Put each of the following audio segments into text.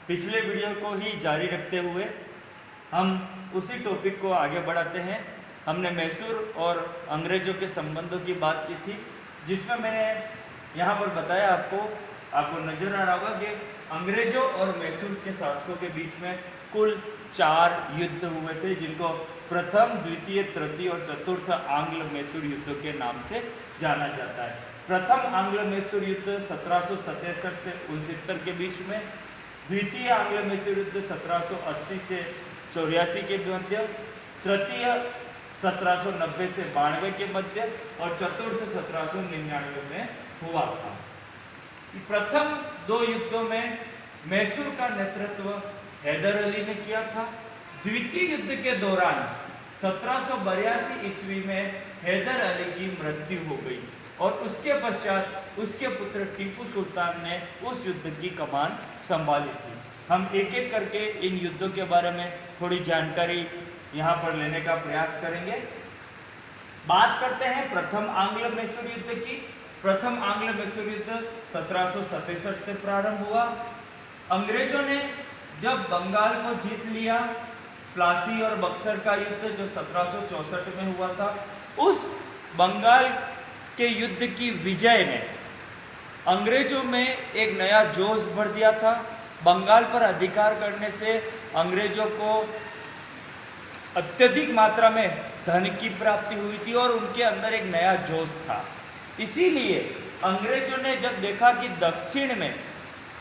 पिछले वीडियो को ही जारी रखते हुए हम उसी टॉपिक को आगे बढ़ाते हैं। हमने मैसूर और अंग्रेज़ों के संबंधों की बात की थी, जिसमें मैंने यहाँ पर बताया आपको नजर आ रहा होगा कि अंग्रेज़ों और मैसूर के शासकों के बीच में कुल 4 युद्ध हुए थे, जिनको प्रथम, द्वितीय, तृतीय और चतुर्थ आंग्ल मैसूर युद्धों के नाम से जाना जाता है। प्रथम आंग्ल मैसूर युद्ध 1767 से 69 के बीच में, द्वितीय आंग्ल मैसूर युद्ध 1780 से 84 के मध्य, तृतीय 1790 से 92 के मध्य और चतुर्थ 1799 में हुआ था। प्रथम 2 युद्धों में मैसूर का नेतृत्व हैदर अली ने किया था। द्वितीय युद्ध के दौरान 1782 ईस्वी में हैदर अली की मृत्यु हो गई और उसके पश्चात उसके पुत्र टीपू सुल्तान ने उस युद्ध की कमान संभाली थी। हम एक एक करके इन युद्धों के बारे में थोड़ी जानकारी यहाँ पर लेने का प्रयास करेंगे। बात करते हैं प्रथम आंग्ल मैसूर युद्ध की। प्रथम आंग्ल मैसूर युद्ध 1767 से प्रारंभ हुआ। अंग्रेजों ने जब बंगाल को जीत लिया, प्लासी और बक्सर का युद्ध जो 1764 में हुआ था, उस बंगाल के युद्ध की विजय ने अंग्रेजों में एक नया जोश भर दिया था। बंगाल पर अधिकार करने से अंग्रेजों को अत्यधिक मात्रा में धन की प्राप्ति हुई थी और उनके अंदर एक नया जोश था। इसीलिए अंग्रेजों ने जब देखा कि दक्षिण में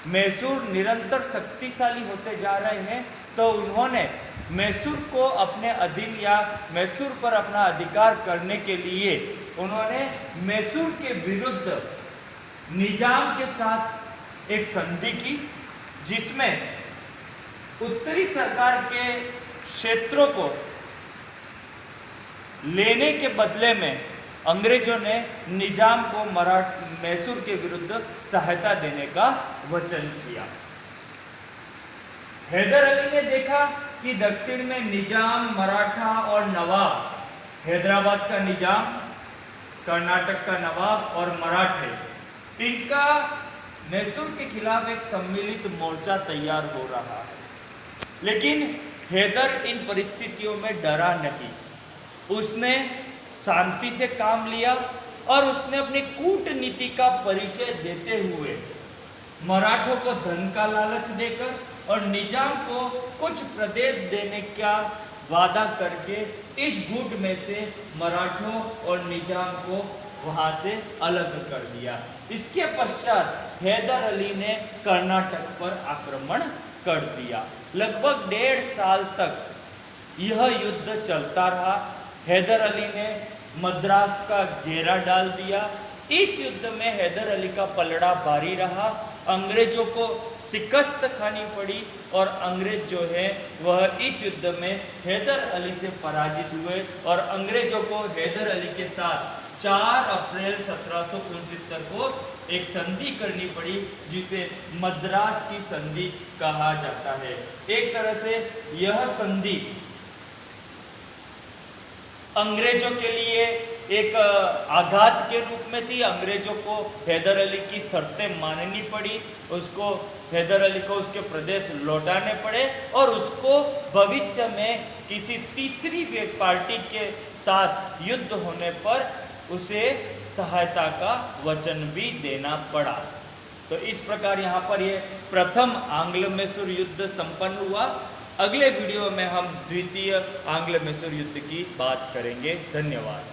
मैसूर निरंतर शक्तिशाली होते जा रहे हैं, तो उन्होंने मैसूर को अपने अधीन या मैसूर पर अपना अधिकार करने के लिए उन्होंने मैसूर के विरुद्ध निजाम के साथ एक संधि की, जिसमें उत्तरी सरकार के क्षेत्रों को लेने के बदले में अंग्रेजों ने निजाम को मैसूर के विरुद्ध सहायता देने का वचन किया। हैदर अली ने देखा कि दक्षिण में निजाम, मराठा और नवाब, हैदराबाद का निजाम, कर्नाटक का नवाब और मराठे, इनका मैसूर के खिलाफ एक सम्मिलित मोर्चा तैयार हो रहा है। लेकिन हैदर इन परिस्थितियों में डरा नहीं। उसने शांति से काम लिया और उसने अपनी कूटनीति का परिचय देते हुए मराठों को धन का लालच देकर और निजाम को कुछ प्रदेश देने का वादा करके इस गुट में से मराठों और निजाम को वहां से अलग कर दिया। इसके पश्चात हैदर अली ने कर्नाटक पर आक्रमण कर दिया। लगभग 1.5 साल तक यह युद्ध चलता रहा। हैदर अली ने मद्रास का घेरा डाल दिया। इस युद्ध में हैदर अली का पलड़ा भारी रहा। अंग्रेजों को शिकस्त खानी पड़ी और अंग्रेज जो है वह इस युद्ध में हैदर अली से पराजित हुए और अंग्रेजों को हैदर अली के साथ 4 अप्रैल 1769 को एक संधि करनी पड़ी, जिसे मद्रास की संधि कहा जाता है। एक तरह से यह संधि अंग्रेजों के लिए एक आघात के रूप में थी। अंग्रेजों को हैदर अली की शर्तें माननी पड़ी, उसको हैदर अली को उसके प्रदेश लौटाने पड़े और उसको भविष्य में किसी तीसरी पार्टी के साथ युद्ध होने पर उसे सहायता का वचन भी देना पड़ा। तो इस प्रकार यहाँ पर ये प्रथम आंग्ल मैसूर युद्ध संपन्न हुआ। अगले वीडियो में हम द्वितीय आंग्ल मैसूर युद्ध की बात करेंगे। धन्यवाद।